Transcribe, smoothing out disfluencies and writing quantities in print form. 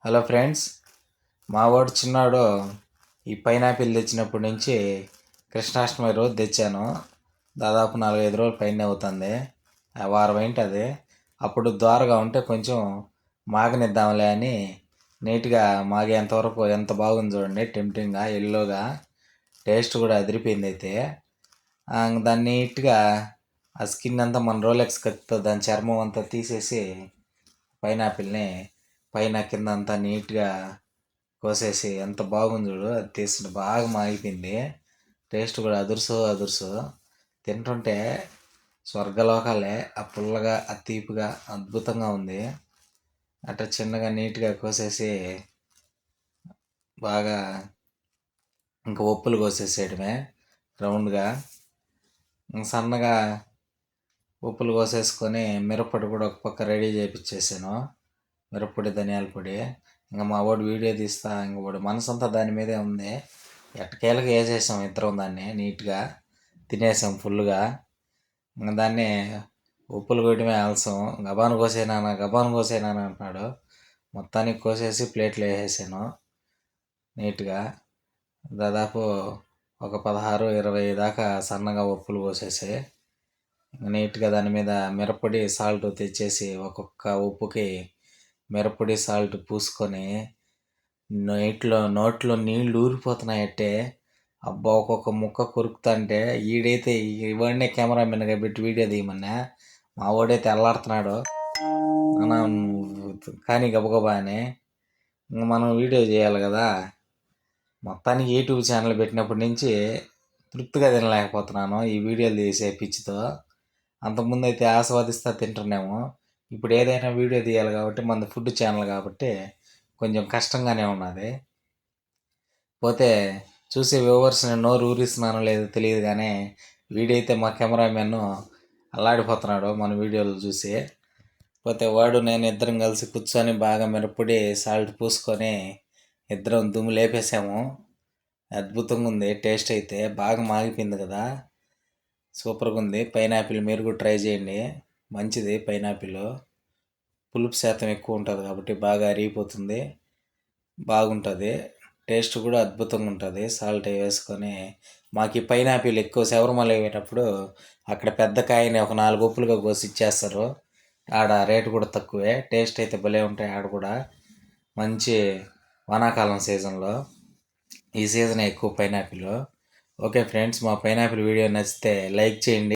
Hello friends, మా వాడు చిన్నాడు ఈ పైనాపిల్ తెచ్చినప్పటి నుంచి కృష్ణాష్టమి రోజు తెచ్చాను. దాదాపు 4-5 రోజులు పైన అవుతుంది, వారం ఏంటది. అప్పుడు ద్వారగా ఉంటే కొంచెం మాగనిద్దాంలే అని నీట్గా మాగేంతవరకు ఎంత బాగుంది చూడండి. టెంప్టింగ్గా ఎల్లోగా టేస్ట్ కూడా అదిరిపోయింది. అయితే దాన్ని నీట్గా ఆ స్కిన్ అంతా మన రోలెక్స్ కత్తితో దాని చర్మం అంతా తీసేసి పైనాపిల్ని పైన కింద అంతా నీట్గా కోసేసి ఎంత బాగుంది చూడు. అది తీసి బాగా మాగిపోయింది. టేస్ట్ కూడా అదుర్సు తింటుంటే స్వర్గలోకాలే. ఆ పుల్లగా ఆ తీపిగా అద్భుతంగా ఉంది. అట్లా చిన్నగా నీట్గా కోసేసి బాగా ఇంకా ఒప్పులు కోసేసేయడమే రౌండ్గా. సన్నగా ఉప్పులు కోసేసుకొని మిరప్పొడి కూడా ఒక పక్క రెడీ చేయించేసాను. మిరప్పొడి, ధనియాల పొడి. ఇంకా మా వాడు వీడియో తీస్తా, ఇంక వాడు మనసంతా దాని మీదే ఉంది. ఎట్టకేలకు వేసేసాం ఇద్దరం, దాన్ని నీట్గా తినేసాం ఫుల్గా. ఇంకా దాన్ని ఉప్పులు కొట్టడమే ఆలస్యం. గబాను కోసేనానా అంటున్నాడు. మొత్తానికి కోసేసి ప్లేట్లో వేసేసాను నీట్గా. దాదాపు ఒక 16-20 దాకా సన్నగా ఉప్పులు కోసేసి నీట్గా దాని మీద మిరప్పొడి, సాల్ట్ తెచ్చేసి ఒక్కొక్క ఉప్పుకి మిరప్పొడి, సాల్ట్ పూసుకొని నోట్లో నీళ్ళు ఊరిపోతున్నాయంటే అబ్బా. ఒక్కొక్క ముక్క కొరుకుతుంటే ఈడైతే ఇవన్నీ కెమెరామెన్గా పెట్టి వీడియో తీయమన్నా, మా వాడైతే అల్లాడుతున్నాడు. కానీ గబగబా అని మనం వీడియో చేయాలి కదా. మొత్తానికి యూట్యూబ్ ఛానల్ పెట్టినప్పటి నుంచి తృప్తిగా తినలేకపోతున్నాను ఈ వీడియోలు తీసే పిచ్చితో. అంతకుముందు అయితే ఆస్వాదిస్తా తింటున్నాము. ఇప్పుడు ఏదైనా వీడియో తీయాలి కాబట్టి మనది ఫుడ్ ఛానల్ కాబట్టి కొంచెం కష్టంగానే ఉన్నది. పోతే చూసే వ్యూవర్స్ని నోరు ఊరిస్తున్నానో లేదో తెలియదు, కానీ వీడియో అయితే మా కెమెరామెన్ అల్లాడిపోతున్నాడు మన వీడియోలు చూసి. పోతే వాడు నేను ఇద్దరం కలిసి కూర్చొని బాగా మిరప్పొడి, సాల్ట్ పూసుకొని ఇద్దరం దుమ్ము లేపేసాము. అద్భుతంగా ఉంది టేస్ట్ అయితే. బాగా మాగిపోయింది కదా, సూపర్గా ఉంది. పైనాపిల్ మీరు కూడా ట్రై చేయండి, మంచిది. పైనాపిల్ పులుపు శాతం ఎక్కువ ఉంటుంది కాబట్టి బాగా అరిగిపోతుంది, బాగుంటుంది. టేస్ట్ కూడా అద్భుతంగా ఉంటుంది. సాల్ట్ వేసుకొని మాకు ఈ పైనాపిల్ ఎక్కువ శబరిమల అయ్యేటప్పుడు అక్కడ పెద్ద కాయని ఒక 4 ఉప్పులుగా కోసి ఇచ్చేస్తారు. ఆడ రేటు కూడా తక్కువే, టేస్ట్ అయితే భలే ఉంటాయి. ఆడ కూడా మంచి వానాకాలం సీజన్లో ఈ సీజన్ ఎక్కువ పైనాపిల్. ఓకే ఫ్రెండ్స్, మా పైనాపిల్ వీడియో నచ్చితే లైక్ చేయండి.